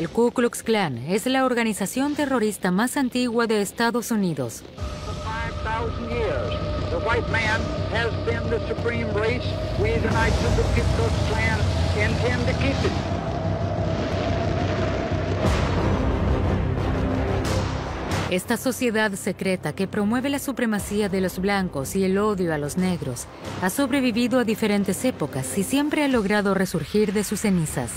El Ku Klux Klan es la organización terrorista más antigua de Estados Unidos. Esta sociedad secreta que promueve la supremacía de los blancos y el odio a los negros ha sobrevivido a diferentes épocas y siempre ha logrado resurgir de sus cenizas.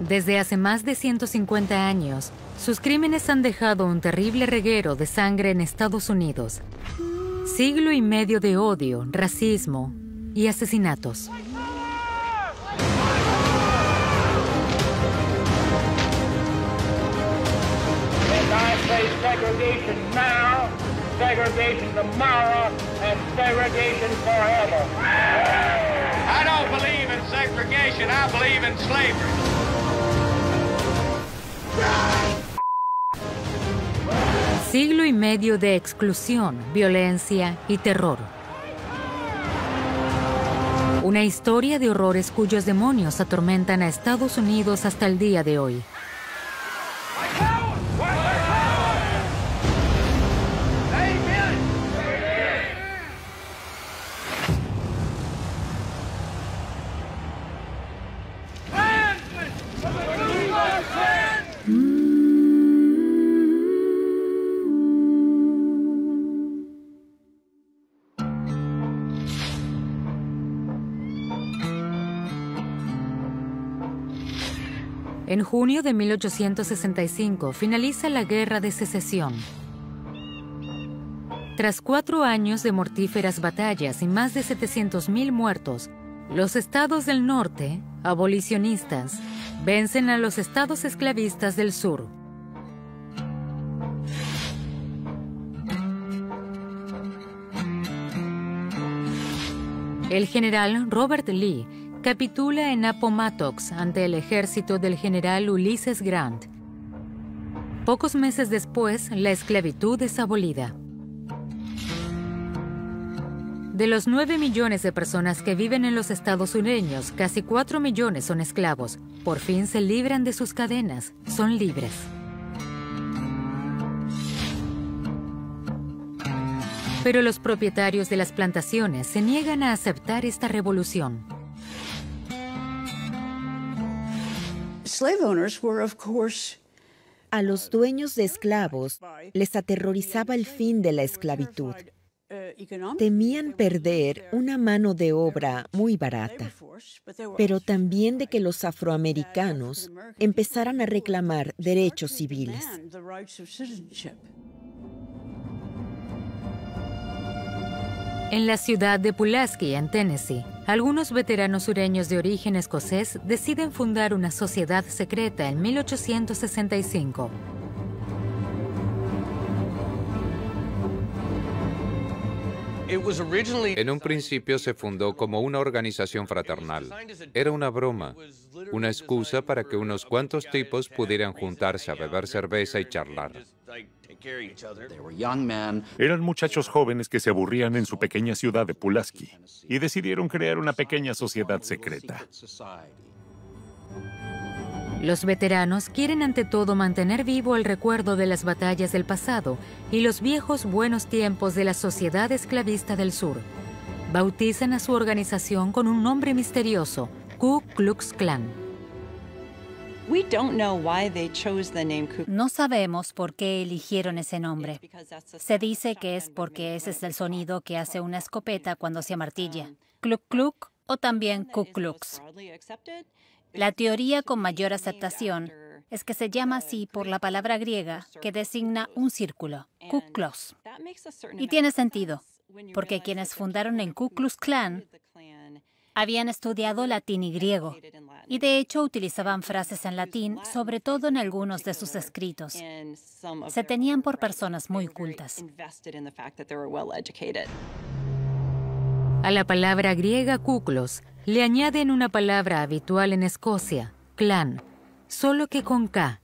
Desde hace más de 150 años, sus crímenes han dejado un terrible reguero de sangre en Estados Unidos. Siglo y medio de odio, racismo y asesinatos. Segregation now, segregation tomorrow, and segregation forever. I don't believe in segregation, I believe in slavery. Siglo y medio de exclusión, violencia y terror. Una historia de horrores cuyos demonios atormentan a Estados Unidos hasta el día de hoy. En junio de 1865 finaliza la Guerra de Secesión. Tras 4 años de mortíferas batallas y más de 700,000 muertos, los estados del norte, abolicionistas, vencen a los estados esclavistas del sur. El general Robert Lee capitula en Appomattox ante el ejército del general Ulysses Grant. Pocos meses después, la esclavitud es abolida. De los 9 millones de personas que viven en los estados sureños, casi 4 millones son esclavos. Por fin se libran de sus cadenas, son libres. Pero los propietarios de las plantaciones se niegan a aceptar esta revolución. A los dueños de esclavos les aterrorizaba el fin de la esclavitud. Temían perder una mano de obra muy barata, pero también de que los afroamericanos empezaran a reclamar derechos civiles. En la ciudad de Pulaski, en Tennessee, algunos veteranos sureños de origen escocés deciden fundar una sociedad secreta en 1865. En un principio se fundó como una organización fraternal. Era una broma, una excusa para que unos cuantos tipos pudieran juntarse a beber cerveza y charlar. Eran muchachos jóvenes que se aburrían en su pequeña ciudad de Pulaski y decidieron crear una pequeña sociedad secreta. Los veteranos quieren ante todo mantener vivo el recuerdo de las batallas del pasado y los viejos buenos tiempos de la sociedad esclavista del sur. Bautizan a su organización con un nombre misterioso, Ku Klux Klan. No sabemos por qué eligieron ese nombre. Se dice que es porque ese es el sonido que hace una escopeta cuando se amartilla. Kluk Kluk o también Ku Klux. La teoría con mayor aceptación es que se llama así por la palabra griega que designa un círculo, Kuklos. Y tiene sentido, porque quienes fundaron el Ku Klux Klan habían estudiado latín y griego, y de hecho utilizaban frases en latín, sobre todo en algunos de sus escritos. Se tenían por personas muy cultas. A la palabra griega kuklos le añaden una palabra habitual en Escocia, clan, solo que con K.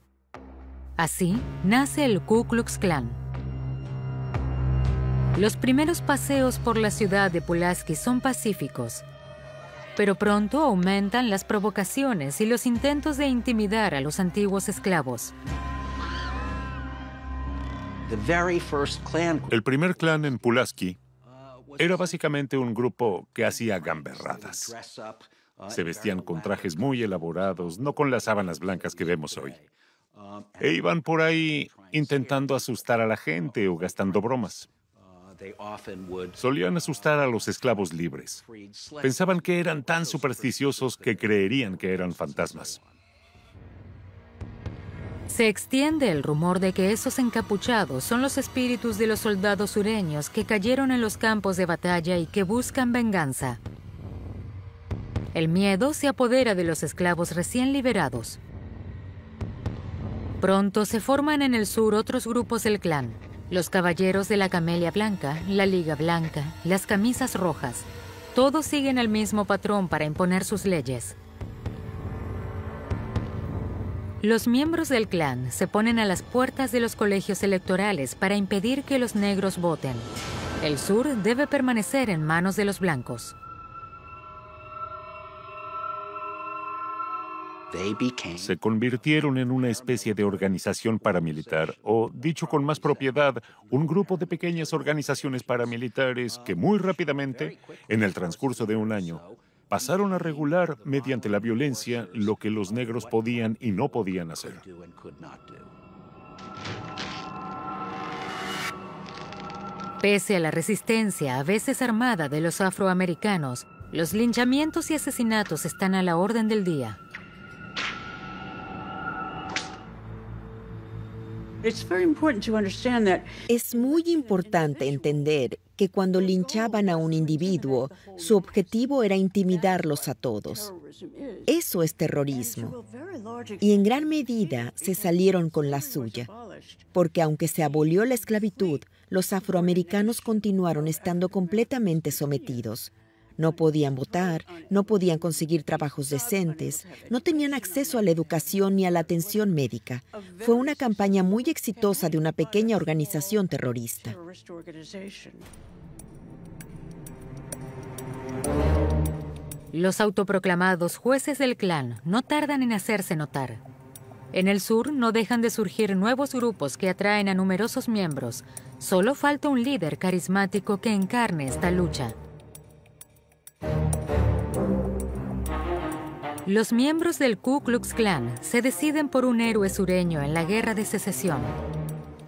Así nace el Ku Klux Klan. Los primeros paseos por la ciudad de Pulaski son pacíficos, pero pronto aumentan las provocaciones y los intentos de intimidar a los antiguos esclavos. El primer clan en Pulaski era básicamente un grupo que hacía gamberradas. Se vestían con trajes muy elaborados, no con las sábanas blancas que vemos hoy. E iban por ahí intentando asustar a la gente o gastando bromas. Solían asustar a los esclavos libres. Pensaban que eran tan supersticiosos que creerían que eran fantasmas. Se extiende el rumor de que esos encapuchados son los espíritus de los soldados sureños que cayeron en los campos de batalla y que buscan venganza. El miedo se apodera de los esclavos recién liberados. Pronto se forman en el sur otros grupos del clan: los Caballeros de la Camelia Blanca, la Liga Blanca, las Camisas Rojas. Todos siguen el mismo patrón para imponer sus leyes. Los miembros del clan se ponen a las puertas de los colegios electorales para impedir que los negros voten. El sur debe permanecer en manos de los blancos. Se convirtieron en una especie de organización paramilitar, o, dicho con más propiedad, un grupo de pequeñas organizaciones paramilitares que muy rápidamente, en el transcurso de un año, pasaron a regular mediante la violencia lo que los negros podían y no podían hacer. Pese a la resistencia, a veces armada, de los afroamericanos, los linchamientos y asesinatos están a la orden del día. Es muy importante entender que cuando linchaban a un individuo, su objetivo era intimidarlos a todos. Eso es terrorismo. Y en gran medida se salieron con la suya, porque aunque se abolió la esclavitud, los afroamericanos continuaron estando completamente sometidos. No podían votar, no podían conseguir trabajos decentes, no tenían acceso a la educación ni a la atención médica. Fue una campaña muy exitosa de una pequeña organización terrorista. Los autoproclamados jueces del clan no tardan en hacerse notar. En el sur no dejan de surgir nuevos grupos que atraen a numerosos miembros. Solo falta un líder carismático que encarne esta lucha. Los miembros del Ku Klux Klan se deciden por un héroe sureño en la Guerra de Secesión: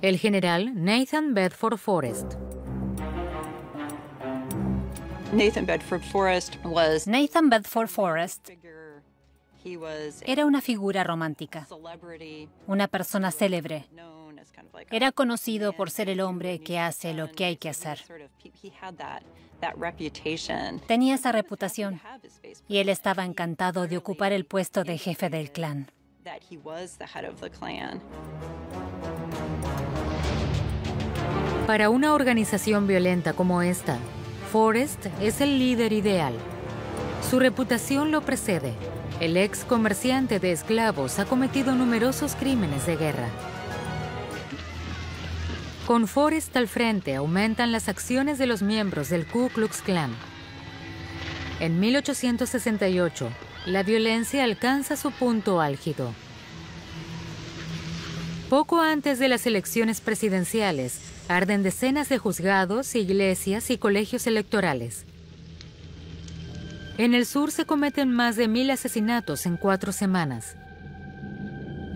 el general Nathan Bedford Forrest. Nathan Bedford Forrest era una figura romántica, una persona célebre. Era conocido por ser el hombre que hace lo que hay que hacer. Tenía esa reputación y él estaba encantado de ocupar el puesto de jefe del clan. Para una organización violenta como esta, Forrest es el líder ideal. Su reputación lo precede. El ex comerciante de esclavos ha cometido numerosos crímenes de guerra. Con Forrest al frente, aumentan las acciones de los miembros del Ku Klux Klan. En 1868, la violencia alcanza su punto álgido. Poco antes de las elecciones presidenciales, arden decenas de juzgados, iglesias y colegios electorales. En el sur se cometen más de 1000 asesinatos en 4 semanas.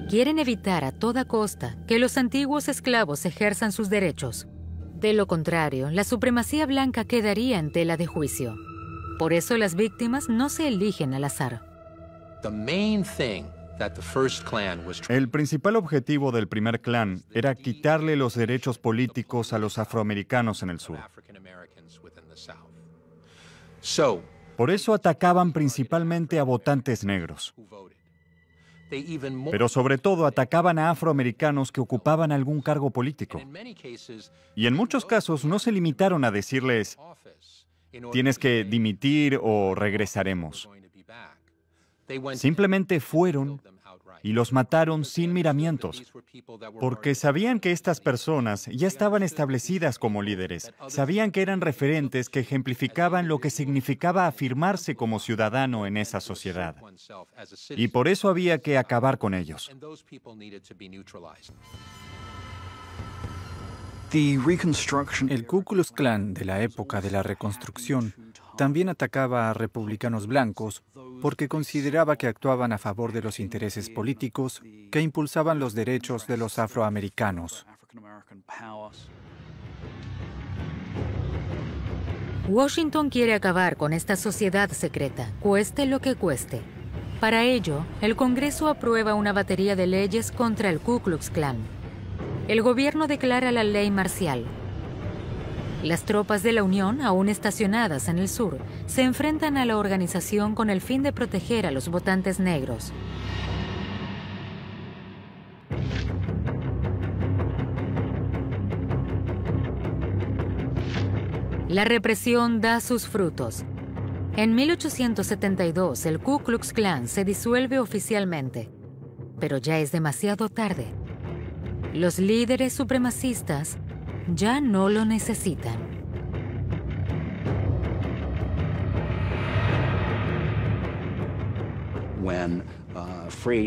Quieren evitar a toda costa que los antiguos esclavos ejerzan sus derechos. De lo contrario, la supremacía blanca quedaría en tela de juicio. Por eso las víctimas no se eligen al azar. El principal objetivo del primer clan era quitarle los derechos políticos a los afroamericanos en el sur. Por eso atacaban principalmente a votantes negros. Pero sobre todo atacaban a afroamericanos que ocupaban algún cargo político. Y en muchos casos no se limitaron a decirles: tienes que dimitir o regresaremos. Simplemente fueron y los mataron sin miramientos, porque sabían que estas personas ya estaban establecidas como líderes, sabían que eran referentes que ejemplificaban lo que significaba afirmarse como ciudadano en esa sociedad. Y por eso había que acabar con ellos. El Ku Klux Klan de la época de la Reconstrucción también atacaba a republicanos blancos porque consideraba que actuaban a favor de los intereses políticos que impulsaban los derechos de los afroamericanos. Washington quiere acabar con esta sociedad secreta, cueste lo que cueste. Para ello, el Congreso aprueba una batería de leyes contra el Ku Klux Klan. El gobierno declara la ley marcial. Las tropas de la Unión, aún estacionadas en el sur, se enfrentan a la organización con el fin de proteger a los votantes negros. La represión da sus frutos. En 1872, el Ku Klux Klan se disuelve oficialmente, pero ya es demasiado tarde. Los líderes supremacistas ya no lo necesitan.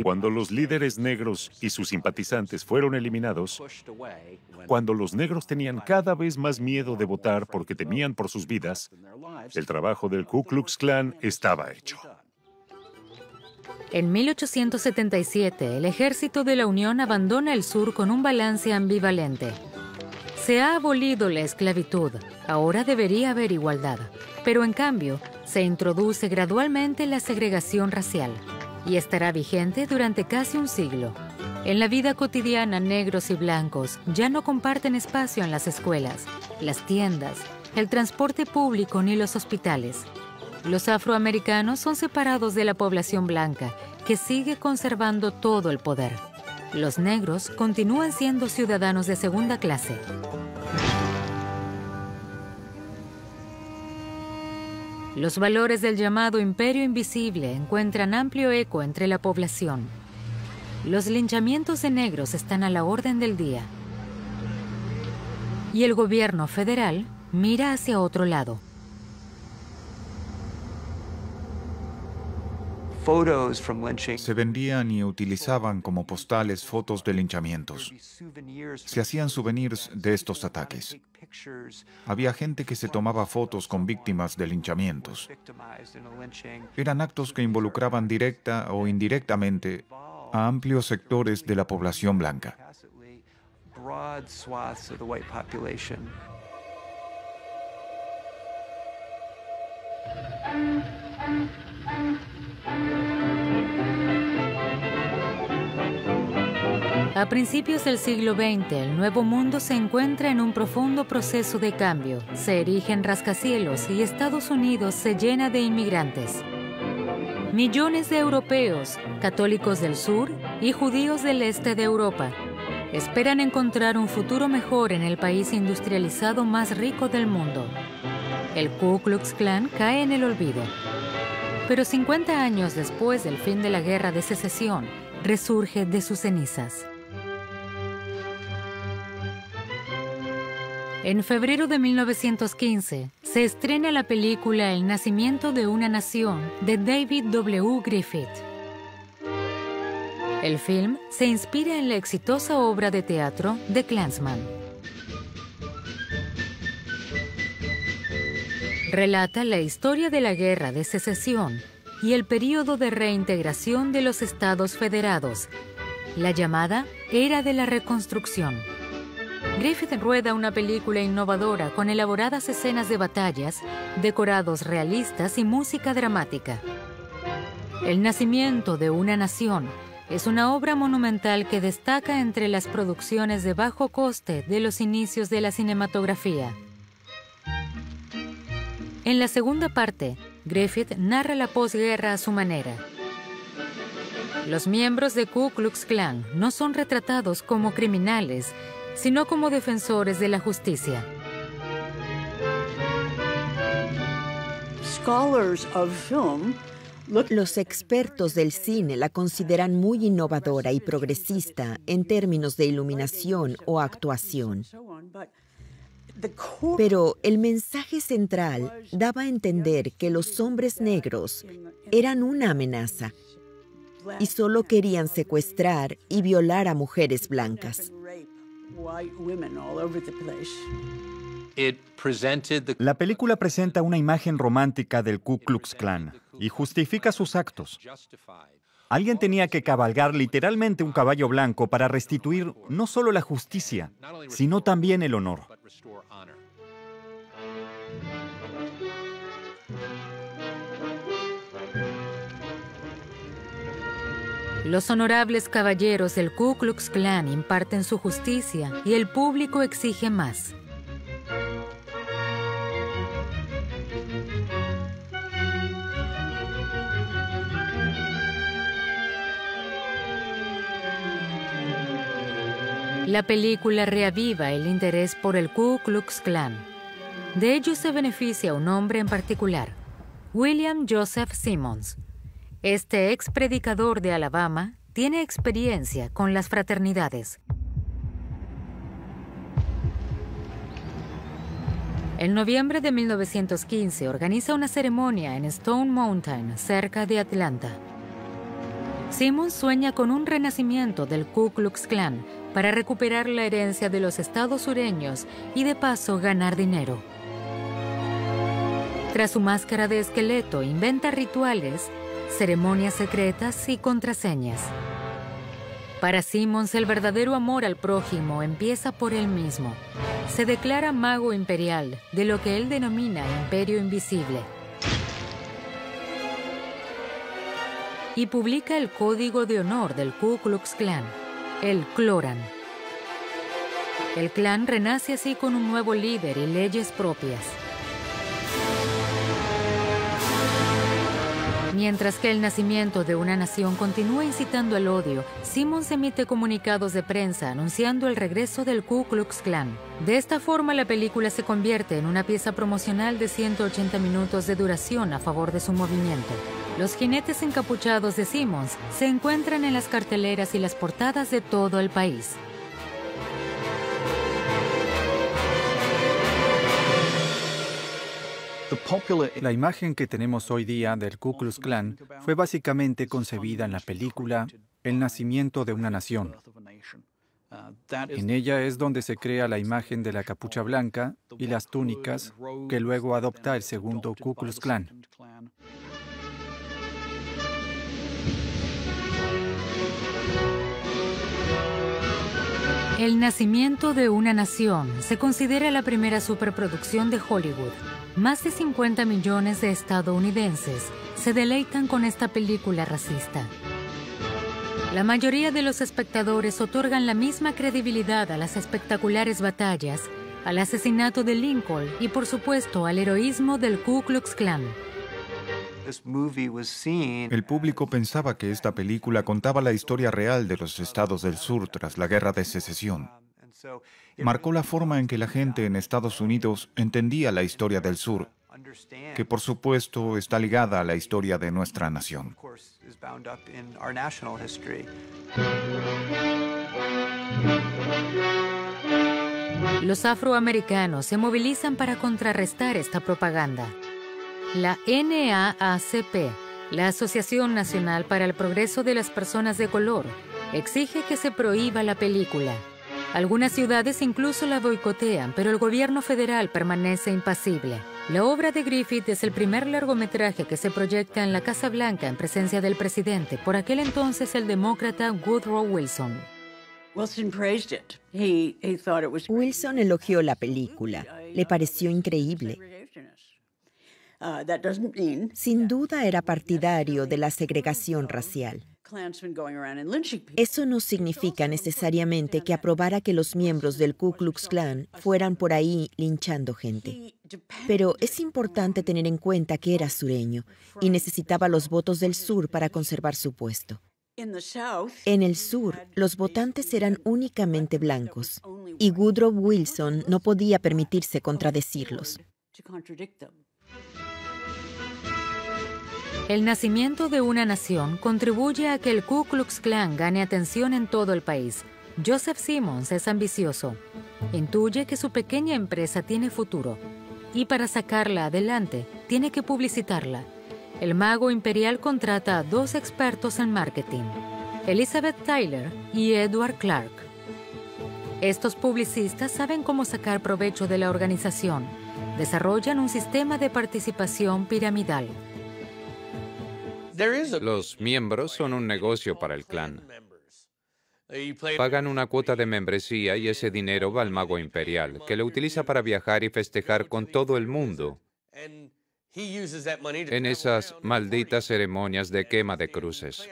Cuando los líderes negros y sus simpatizantes fueron eliminados, cuando los negros tenían cada vez más miedo de votar porque temían por sus vidas, el trabajo del Ku Klux Klan estaba hecho. En 1877, el ejército de la Unión abandona el sur con un balance ambivalente. Se ha abolido la esclavitud, ahora debería haber igualdad, pero en cambio se introduce gradualmente la segregación racial y estará vigente durante casi un siglo. En la vida cotidiana, negros y blancos ya no comparten espacio en las escuelas, las tiendas, el transporte público ni los hospitales. Los afroamericanos son separados de la población blanca, que sigue conservando todo el poder. Los negros continúan siendo ciudadanos de segunda clase. Los valores del llamado Imperio Invisible encuentran amplio eco entre la población. Los linchamientos de negros están a la orden del día. Y el gobierno federal mira hacia otro lado. Se vendían y utilizaban como postales fotos de linchamientos. Se hacían souvenirs de estos ataques. Había gente que se tomaba fotos con víctimas de linchamientos. Eran actos que involucraban directa o indirectamente a amplios sectores de la población blanca. A principios del siglo XX, el Nuevo Mundo se encuentra en un profundo proceso de cambio. Se erigen rascacielos y Estados Unidos se llena de inmigrantes. Millones de europeos, católicos del sur y judíos del este de Europa, esperan encontrar un futuro mejor en el país industrializado más rico del mundo. El Ku Klux Klan cae en el olvido. Pero 50 años después del fin de la Guerra de Secesión, resurge de sus cenizas. En febrero de 1915, se estrena la película El nacimiento de una nación de David W. Griffith. El film se inspira en la exitosa obra de teatro The Klansman. Relata la historia de la Guerra de Secesión y el período de reintegración de los Estados Federados, la llamada Era de la Reconstrucción. Griffith rueda una película innovadora con elaboradas escenas de batallas, decorados realistas y música dramática. El nacimiento de una nación es una obra monumental que destaca entre las producciones de bajo coste de los inicios de la cinematografía. En la segunda parte, Griffith narra la posguerra a su manera. Los miembros de Ku Klux Klan no son retratados como criminales, sino como defensores de la justicia. Los expertos del cine la consideran muy innovadora y progresista en términos de iluminación o actuación. Pero el mensaje central daba a entender que los hombres negros eran una amenaza y solo querían secuestrar y violar a mujeres blancas. La película presenta una imagen romántica del Ku Klux Klan y justifica sus actos. Alguien tenía que cabalgar literalmente un caballo blanco para restituir no solo la justicia, sino también el honor. Los honorables caballeros del Ku Klux Klan imparten su justicia y el público exige más. La película reaviva el interés por el Ku Klux Klan. De ello se beneficia un hombre en particular, William Joseph Simmons. Este ex predicador de Alabama tiene experiencia con las fraternidades. En noviembre de 1915 organiza una ceremonia en Stone Mountain, cerca de Atlanta. Simmons sueña con un renacimiento del Ku Klux Klan para recuperar la herencia de los estados sureños y de paso ganar dinero. Tras su máscara de esqueleto, inventa rituales, ceremonias secretas y contraseñas. Para Simmons, el verdadero amor al prójimo empieza por él mismo. Se declara mago imperial de lo que él denomina Imperio Invisible. Y publica el código de honor del Ku Klux Klan, el Cloran. El clan renace así con un nuevo líder y leyes propias. Mientras que el nacimiento de una nación continúa incitando al odio, Simmons emite comunicados de prensa anunciando el regreso del Ku Klux Klan. De esta forma, la película se convierte en una pieza promocional de 180 minutos de duración a favor de su movimiento. Los jinetes encapuchados de Simmons se encuentran en las carteleras y las portadas de todo el país. La imagen que tenemos hoy día del Ku Klux Klan fue básicamente concebida en la película El nacimiento de una nación. En ella es donde se crea la imagen de la capucha blanca y las túnicas que luego adopta el segundo Ku Klux Klan. El nacimiento de una nación se considera la primera superproducción de Hollywood. Más de 50 millones de estadounidenses se deleitan con esta película racista. La mayoría de los espectadores otorgan la misma credibilidad a las espectaculares batallas, al asesinato de Lincoln y, por supuesto, al heroísmo del Ku Klux Klan. El público pensaba que esta película contaba la historia real de los estados del sur tras la Guerra de Secesión. Marcó la forma en que la gente en Estados Unidos entendía la historia del sur, que por supuesto está ligada a la historia de nuestra nación. Los afroamericanos se movilizan para contrarrestar esta propaganda. La NAACP, la Asociación Nacional para el Progreso de las Personas de Color, exige que se prohíba la película. Algunas ciudades incluso la boicotean, pero el gobierno federal permanece impasible. La obra de Griffith es el primer largometraje que se proyecta en la Casa Blanca en presencia del presidente, por aquel entonces el demócrata Woodrow Wilson. Wilson elogió la película. Le pareció increíble. Sin duda era partidario de la segregación racial. Eso no significa necesariamente que aprobara que los miembros del Ku Klux Klan fueran por ahí linchando gente. Pero es importante tener en cuenta que era sureño y necesitaba los votos del sur para conservar su puesto. En el sur, los votantes eran únicamente blancos y Woodrow Wilson no podía permitirse contradecirlos. El nacimiento de una nación contribuye a que el Ku Klux Klan gane atención en todo el país. Joseph Simmons es ambicioso. Intuye que su pequeña empresa tiene futuro y para sacarla adelante tiene que publicitarla. El mago imperial contrata a 2 expertos en marketing, Elizabeth Tyler y Edward Clark. Estos publicistas saben cómo sacar provecho de la organización. Desarrollan un sistema de participación piramidal. Los miembros son un negocio para el clan. Pagan una cuota de membresía y ese dinero va al mago imperial, que lo utiliza para viajar y festejar con todo el mundo en esas malditas ceremonias de quema de cruces.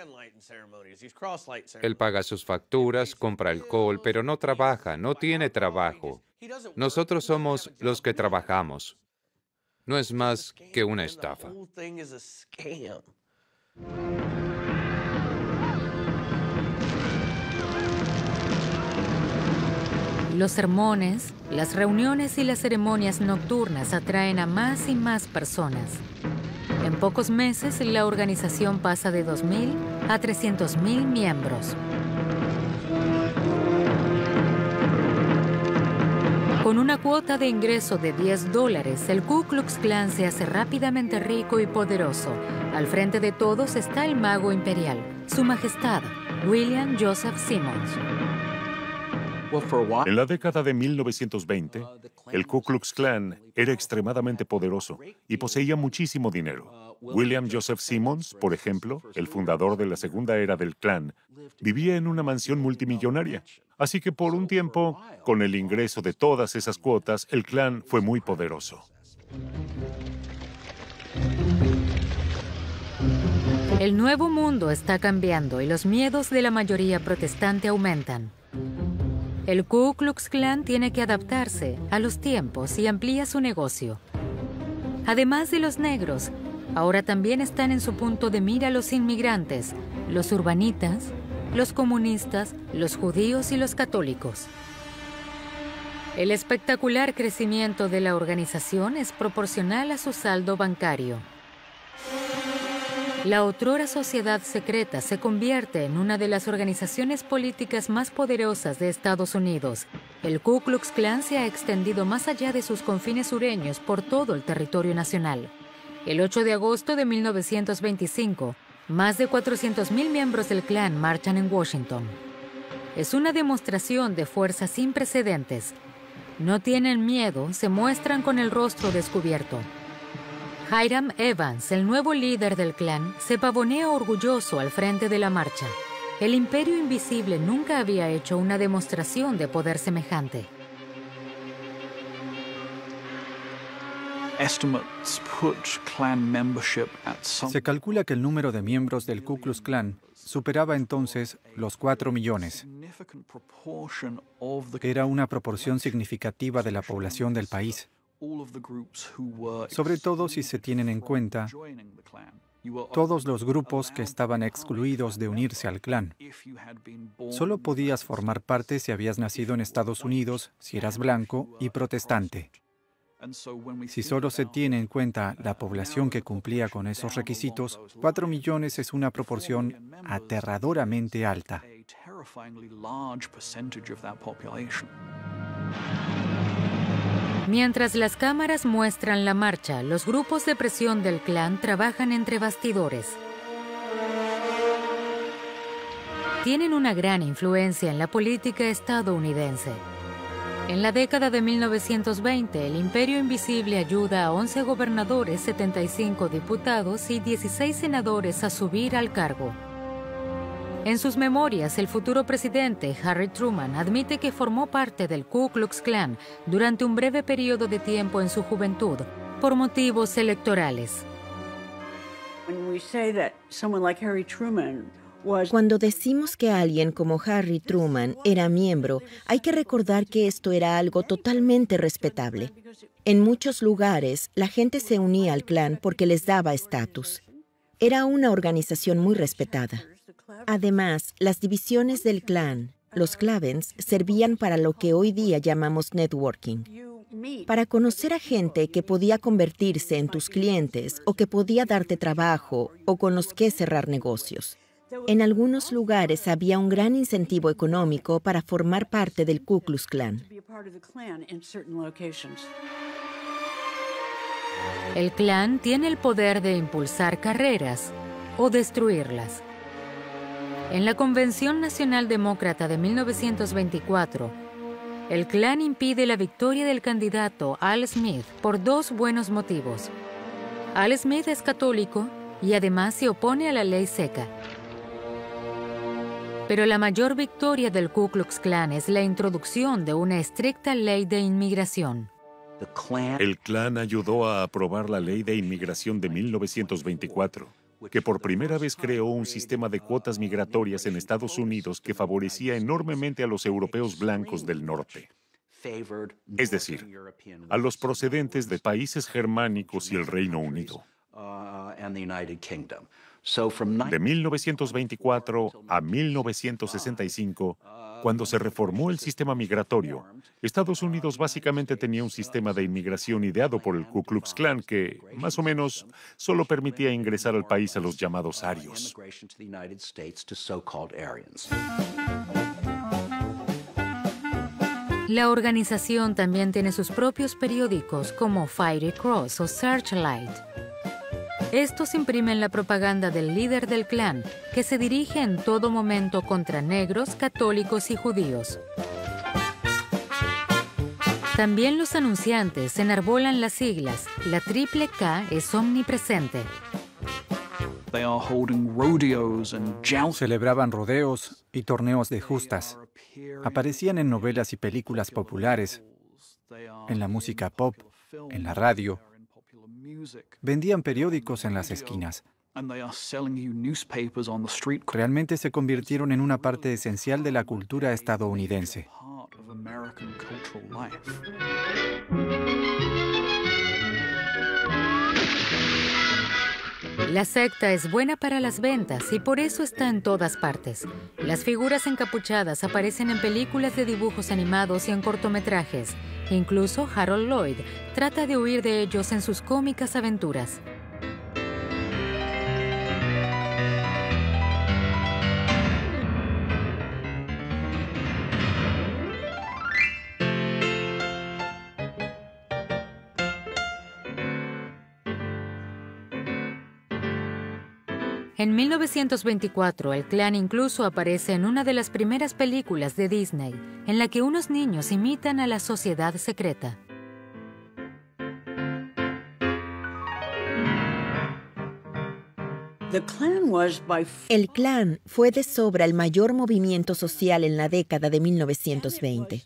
Él paga sus facturas, compra alcohol, pero no trabaja, no tiene trabajo. Nosotros somos los que trabajamos. No es más que una estafa. Los sermones, las reuniones y las ceremonias nocturnas atraen a más y más personas. En pocos meses, la organización pasa de 2.000 a 300.000 miembros. Con una cuota de ingreso de $10, el Ku Klux Klan se hace rápidamente rico y poderoso. Al frente de todos está el mago imperial, Su Majestad, William Joseph Simmons. En la década de 1920, el Ku Klux Klan era extremadamente poderoso y poseía muchísimo dinero. William Joseph Simmons, por ejemplo, el fundador de la segunda era del Klan, vivía en una mansión multimillonaria. Así que por un tiempo, con el ingreso de todas esas cuotas, el Klan fue muy poderoso. El nuevo mundo está cambiando y los miedos de la mayoría protestante aumentan. El Ku Klux Klan tiene que adaptarse a los tiempos y amplía su negocio. Además de los negros, ahora también están en su punto de mira los inmigrantes, los urbanitas, los comunistas, los judíos y los católicos. El espectacular crecimiento de la organización es proporcional a su saldo bancario. La otrora sociedad secreta se convierte en una de las organizaciones políticas más poderosas de Estados Unidos. El Ku Klux Klan se ha extendido más allá de sus confines sureños por todo el territorio nacional. El 8 de agosto de 1925, más de 400.000 miembros del Klan marchan en Washington. Es una demostración de fuerza sin precedentes. No tienen miedo, se muestran con el rostro descubierto. Hiram Evans, el nuevo líder del Klan, se pavonea orgulloso al frente de la marcha. El Imperio Invisible nunca había hecho una demostración de poder semejante. Se calcula que el número de miembros del Ku Klux Klan superaba entonces los 4 millones. Era una proporción significativa de la población del país. Sobre todo si se tienen en cuenta todos los grupos que estaban excluidos de unirse al Klan. Solo podías formar parte si habías nacido en Estados Unidos, si eras blanco y protestante. Si solo se tiene en cuenta la población que cumplía con esos requisitos, 4 millones es una proporción aterradoramente alta. Mientras las cámaras muestran la marcha, los grupos de presión del Klan trabajan entre bastidores. Tienen una gran influencia en la política estadounidense. En la década de 1920, el Imperio Invisible ayuda a 11 gobernadores, 75 diputados y 16 senadores a subir al cargo. En sus memorias, el futuro presidente Harry Truman admite que formó parte del Ku Klux Klan durante un breve periodo de tiempo en su juventud, por motivos electorales. Cuando decimos que alguien como Harry Truman era miembro, hay que recordar que esto era algo totalmente respetable. En muchos lugares, la gente se unía al Klan porque les daba estatus. Era una organización muy respetada. Además, las divisiones del Klan, los Klavens, servían para lo que hoy día llamamos networking. para conocer a gente que podía convertirse en tus clientes o que podía darte trabajo o con los que cerrar negocios. En algunos lugares había un gran incentivo económico para formar parte del Ku Klux Klan. El Klan tiene el poder de impulsar carreras o destruirlas. En la Convención Nacional Demócrata de 1924, el Klan impide la victoria del candidato Al Smith por dos buenos motivos. Al Smith es católico y además se opone a la ley seca. Pero la mayor victoria del Ku Klux Klan es la introducción de una estricta ley de inmigración. El Klan ayudó a aprobar la Ley de Inmigración de 1924, que por primera vez creó un sistema de cuotas migratorias en Estados Unidos que favorecía enormemente a los europeos blancos del norte. Es decir, a los procedentes de países germánicos y el Reino Unido. De 1924 a 1965, cuando se reformó el sistema migratorio, Estados Unidos básicamente tenía un sistema de inmigración ideado por el Ku Klux Klan que, más o menos, solo permitía ingresar al país a los llamados arios. La organización también tiene sus propios periódicos como Fiery Cross o Searchlight. Estos imprimen la propaganda del líder del Klan, que se dirige en todo momento contra negros, católicos y judíos. También los anunciantes enarbolan las siglas. La triple K es omnipresente. Celebraban rodeos y torneos de justas. Aparecían en novelas y películas populares, en la música pop, en la radio. Vendían periódicos en las esquinas. Realmente se convirtieron en una parte esencial de la cultura estadounidense. La secta es buena para las ventas y por eso está en todas partes. Las figuras encapuchadas aparecen en películas de dibujos animados y en cortometrajes. Incluso Harold Lloyd trata de huir de ellos en sus cómicas aventuras. En 1924, el Klan incluso aparece en una de las primeras películas de Disney, en la que unos niños imitan a la sociedad secreta. El Klan fue de sobra el mayor movimiento social en la década de 1920.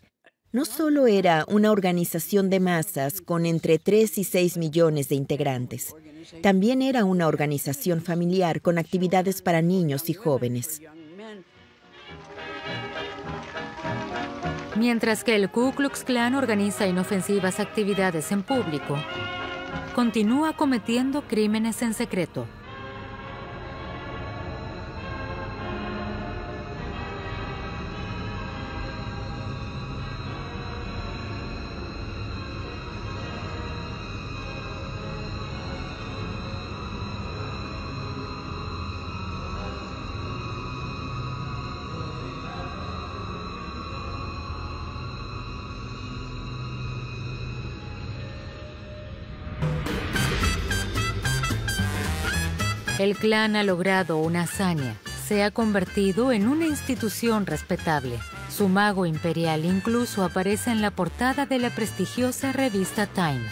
No solo era una organización de masas con entre 3 y 6 millones de integrantes, también era una organización familiar con actividades para niños y jóvenes. Mientras que el Ku Klux Klan organiza inofensivas actividades en público, continúa cometiendo crímenes en secreto. El Klan ha logrado una hazaña. Se ha convertido en una institución respetable. Su mago imperial incluso aparece en la portada de la prestigiosa revista Time.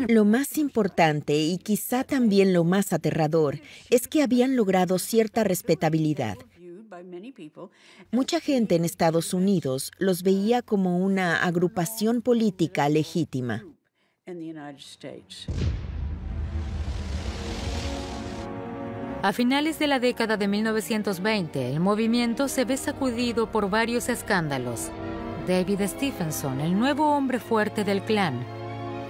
Lo más importante y quizá también lo más aterrador es que habían logrado cierta respetabilidad. Mucha gente en Estados Unidos los veía como una agrupación política legítima. A finales de la década de 1920, el movimiento se ve sacudido por varios escándalos. David Stephenson, el nuevo hombre fuerte del Klan,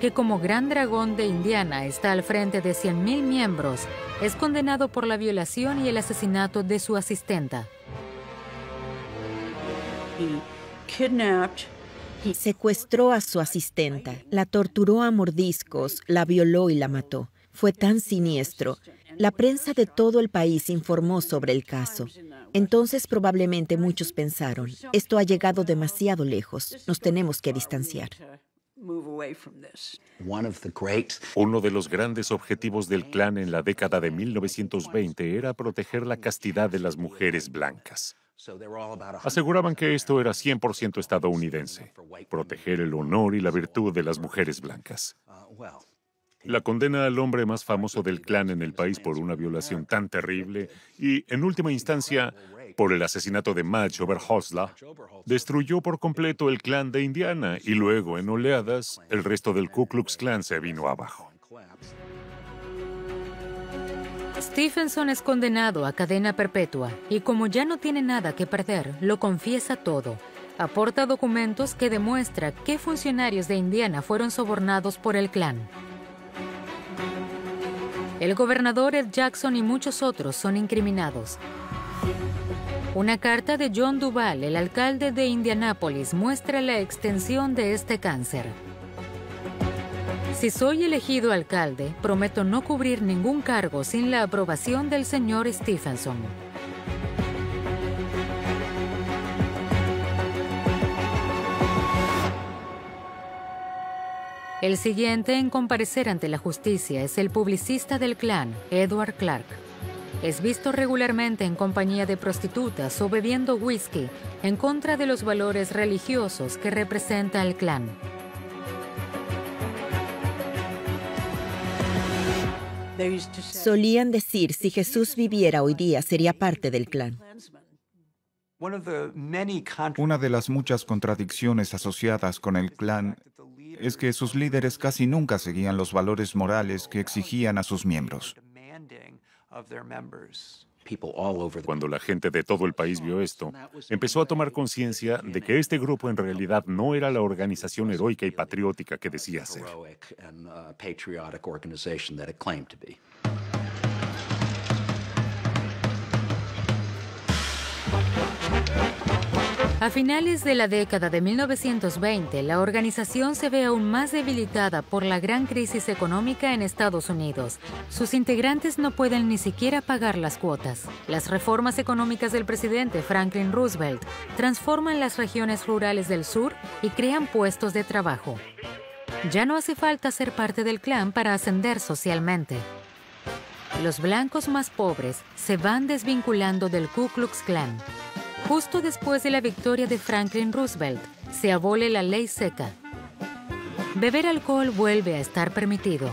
que como gran dragón de Indiana está al frente de 100,000 miembros, es condenado por la violación y el asesinato de su asistenta. Secuestró a su asistenta, la torturó a mordiscos, la violó y la mató. Fue tan siniestro. La prensa de todo el país informó sobre el caso. Entonces probablemente muchos pensaron, esto ha llegado demasiado lejos, nos tenemos que distanciar. Uno de los grandes objetivos del Klan en la década de 1920 era proteger la castidad de las mujeres blancas. Aseguraban que esto era 100% estadounidense, proteger el honor y la virtud de las mujeres blancas. La condena al hombre más famoso del Klan en el país por una violación tan terrible y, en última instancia, por el asesinato de Madge Oberholzler, destruyó por completo el Klan de Indiana y luego, en oleadas, el resto del Ku Klux Klan se vino abajo. Stephenson es condenado a cadena perpetua y como ya no tiene nada que perder, lo confiesa todo. Aporta documentos que demuestran qué funcionarios de Indiana fueron sobornados por el Klan. El gobernador Ed Jackson y muchos otros son incriminados. Una carta de John Duval, el alcalde de Indianápolis, muestra la extensión de este cáncer. Si soy elegido alcalde, prometo no cubrir ningún cargo sin la aprobación del señor Stephenson. El siguiente en comparecer ante la justicia es el publicista del Klan, Edward Clark. Es visto regularmente en compañía de prostitutas o bebiendo whisky en contra de los valores religiosos que representa el Klan. Solían decir si Jesús viviera hoy día sería parte del Klan. Una de las muchas contradicciones asociadas con el Klan es que sus líderes casi nunca seguían los valores morales que exigían a sus miembros. Cuando la gente de todo el país vio esto, empezó a tomar conciencia de que este grupo en realidad no era la organización heroica y patriótica que decía ser. A finales de la década de 1920, la organización se ve aún más debilitada por la gran crisis económica en Estados Unidos. Sus integrantes no pueden ni siquiera pagar las cuotas. Las reformas económicas del presidente Franklin Roosevelt transforman las regiones rurales del sur y crean puestos de trabajo. Ya no hace falta ser parte del Klan para ascender socialmente. Los blancos más pobres se van desvinculando del Ku Klux Klan. Justo después de la victoria de Franklin Roosevelt, se abole la ley seca. Beber alcohol vuelve a estar permitido.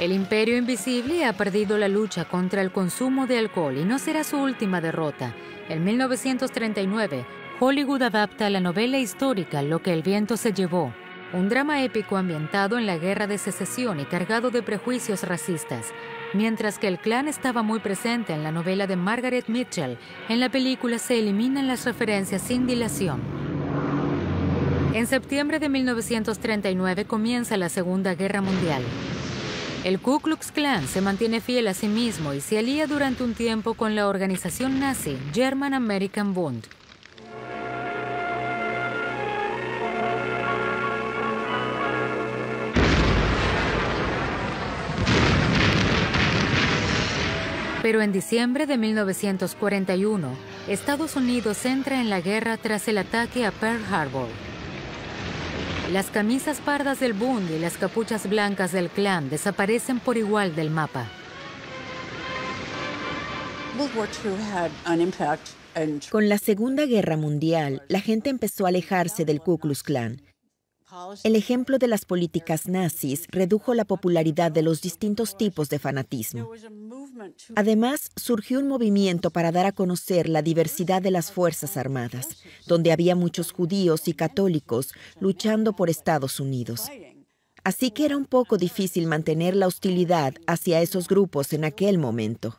El Imperio Invisible ha perdido la lucha contra el consumo de alcohol y no será su última derrota. En 1939, Hollywood adapta la novela histórica Lo que el viento se llevó, un drama épico ambientado en la Guerra de Secesión y cargado de prejuicios racistas. Mientras que el Klan estaba muy presente en la novela de Margaret Mitchell, en la película se eliminan las referencias sin dilación. En septiembre de 1939 comienza la Segunda Guerra Mundial. El Ku Klux Klan se mantiene fiel a sí mismo y se alía durante un tiempo con la organización nazi German American Bund. Pero en diciembre de 1941, Estados Unidos entra en la guerra tras el ataque a Pearl Harbor. Las camisas pardas del Bund y las capuchas blancas del Klan desaparecen por igual del mapa. Con la Segunda Guerra Mundial, la gente empezó a alejarse del Ku Klux Klan. El ejemplo de las políticas nazis redujo la popularidad de los distintos tipos de fanatismo. Además, surgió un movimiento para dar a conocer la diversidad de las Fuerzas Armadas, donde había muchos judíos y católicos luchando por Estados Unidos. Así que era un poco difícil mantener la hostilidad hacia esos grupos en aquel momento.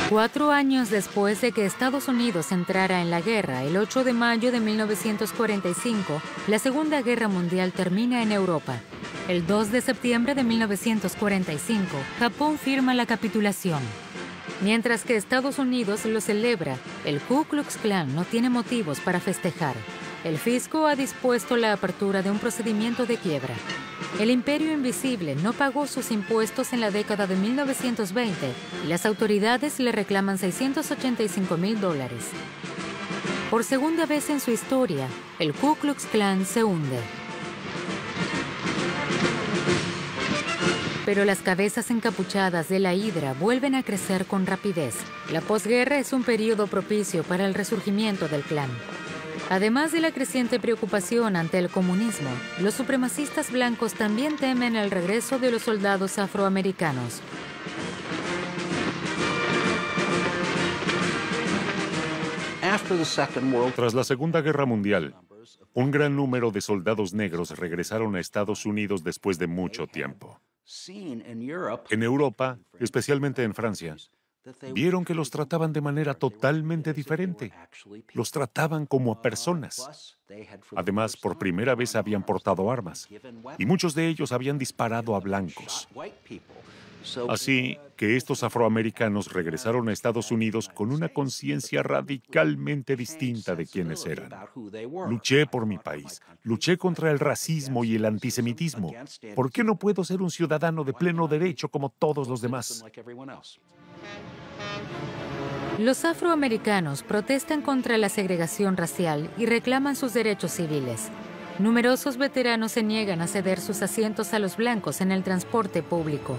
4 años después de que Estados Unidos entrara en la guerra, el 8 de mayo de 1945, la Segunda Guerra Mundial termina en Europa. El 2 de septiembre de 1945, Japón firma la capitulación. Mientras que Estados Unidos lo celebra, el Ku Klux Klan no tiene motivos para festejar. El fisco ha dispuesto la apertura de un procedimiento de quiebra. El Imperio Invisible no pagó sus impuestos en la década de 1920 y las autoridades le reclaman $685,000. Por segunda vez en su historia, el Ku Klux Klan se hunde. Pero las cabezas encapuchadas de la Hidra vuelven a crecer con rapidez. La posguerra es un periodo propicio para el resurgimiento del Klan. Además de la creciente preocupación ante el comunismo, los supremacistas blancos también temen el regreso de los soldados afroamericanos. Tras la Segunda Guerra Mundial, un gran número de soldados negros regresaron a Estados Unidos después de mucho tiempo. En Europa, especialmente en Francia, vieron que los trataban de manera totalmente diferente. Los trataban como a personas. Además, por primera vez habían portado armas, y muchos de ellos habían disparado a blancos. Así que estos afroamericanos regresaron a Estados Unidos con una conciencia radicalmente distinta de quiénes eran. Luché por mi país, luché contra el racismo y el antisemitismo. ¿Por qué no puedo ser un ciudadano de pleno derecho como todos los demás? Los afroamericanos protestan contra la segregación racial y reclaman sus derechos civiles. Numerosos veteranos se niegan a ceder sus asientos a los blancos en el transporte público.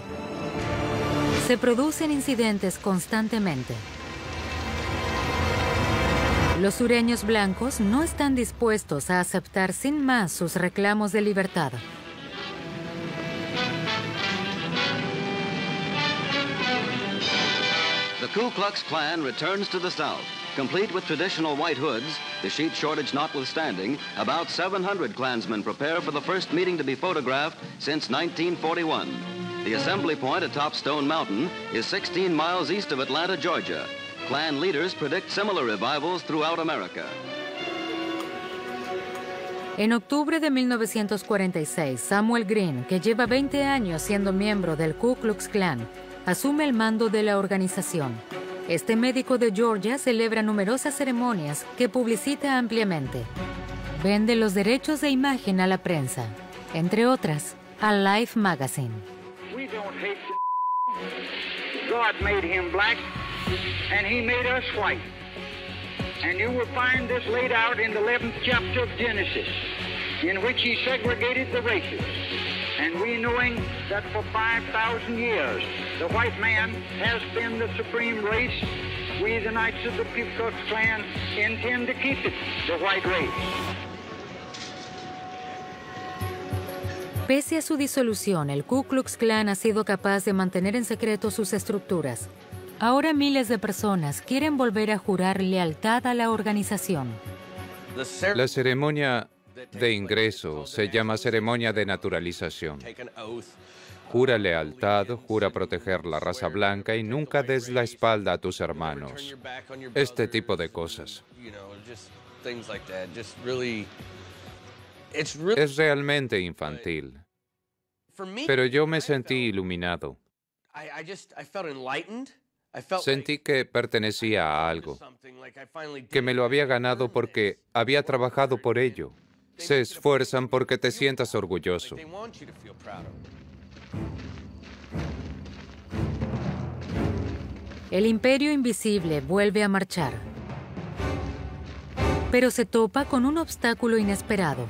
Se producen incidentes constantemente. Los sureños blancos no están dispuestos a aceptar sin más sus reclamos de libertad. The Ku Klux Klan returns to the South, complete with traditional white hoods, the sheet shortage notwithstanding. About 700 Klansmen prepare for the first meeting to be photographed since 1941. The assembly point atop Stone Mountain is 16 miles east of Atlanta, Georgia. Klan leaders predict similar revivals throughout America. En octubre de 1946, Samuel Green, que lleva 20 años siendo miembro del Ku Klux Klan, asume el mando de la organización. Este médico de Georgia celebra numerosas ceremonias que publicita ampliamente. Vende los derechos de imagen a la prensa, entre otras, a Life Magazine. God made him black, and he made us white. And you will find this laid out in the 11th chapter of Genesis, in which he segregated the races. And we, knowing that for 5,000 years the white man has been the supreme race, we, the Knights of the Ku Klux Klan, intend to keep it the white race. Pese a su disolución, el Ku Klux Klan ha sido capaz de mantener en secreto sus estructuras. Ahora miles de personas quieren volver a jurar lealtad a la organización. La ceremonia de ingreso se llama ceremonia de naturalización. Jura lealtad, jura proteger la raza blanca y nunca des la espalda a tus hermanos. Este tipo de cosas. Es realmente infantil. Pero yo me sentí iluminado. Sentí que pertenecía a algo, que me lo había ganado porque había trabajado por ello. Se esfuerzan porque te sientas orgulloso. El Imperio Invisible vuelve a marchar, pero se topa con un obstáculo inesperado.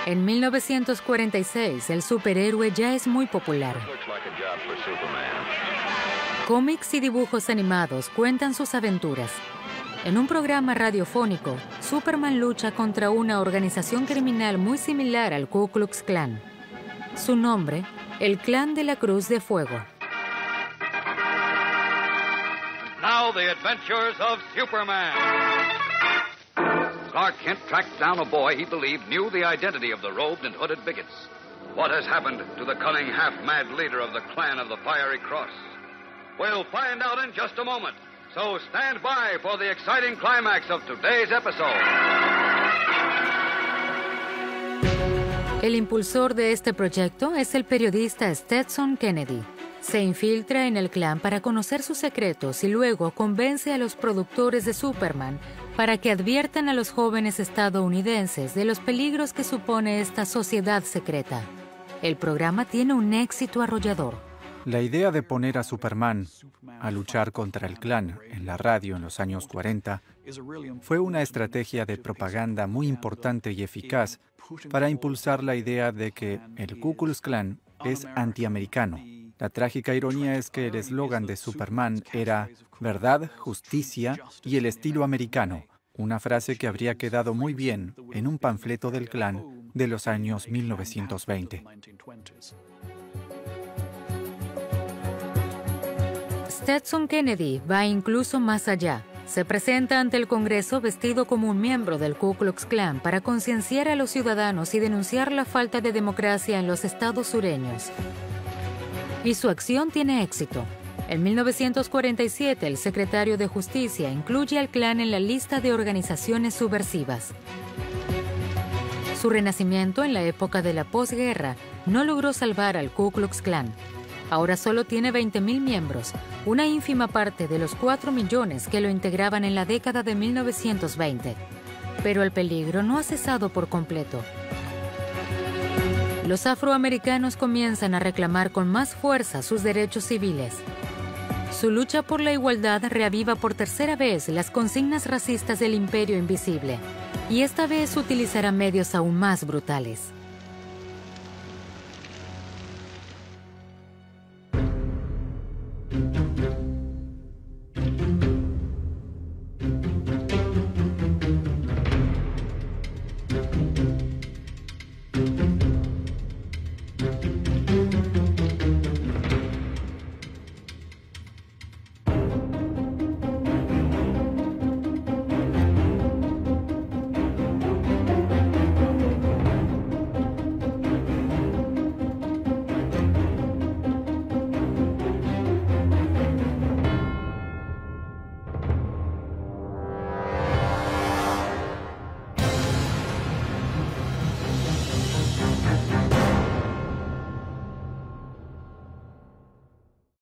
En 1946, el superhéroe ya es muy popular. Cómics y dibujos animados cuentan sus aventuras. En un programa radiofónico, Superman lucha contra una organización criminal muy similar al Ku Klux Klan. Su nombre, el Clan de la Cruz de Fuego. Now the adventures of Superman. Clark Kent tracked down a boy he believed knew the identity of the robed and hooded bigots. What has happened to the cunning, half-mad leader of the Clan of the Fiery Cross? We'll find out in just a moment. So stand by for the exciting climax of today's episode. El impulsor de este proyecto es el periodista Stetson Kennedy. Se infiltra en el clan para conocer sus secretos y luego convence a los productores de Superman para que adviertan a los jóvenes estadounidenses de los peligros que supone esta sociedad secreta. El programa tiene un éxito arrollador. La idea de poner a Superman a luchar contra el clan en la radio en los años 40 fue una estrategia de propaganda muy importante y eficaz para impulsar la idea de que el Ku Klux Klan es antiamericano. La trágica ironía es que el eslogan de Superman era verdad, justicia y el estilo americano, una frase que habría quedado muy bien en un panfleto del clan de los años 1920. Stetson Kennedy va incluso más allá. Se presenta ante el Congreso vestido como un miembro del Ku Klux Klan para concienciar a los ciudadanos y denunciar la falta de democracia en los estados sureños. Y su acción tiene éxito. En 1947, el secretario de Justicia incluye al Klan en la lista de organizaciones subversivas. Su renacimiento en la época de la posguerra no logró salvar al Ku Klux Klan. Ahora solo tiene 20,000 miembros, una ínfima parte de los 4 millones que lo integraban en la década de 1920. Pero el peligro no ha cesado por completo. Los afroamericanos comienzan a reclamar con más fuerza sus derechos civiles. Su lucha por la igualdad reaviva por tercera vez las consignas racistas del Imperio Invisible, y esta vez utilizará medios aún más brutales.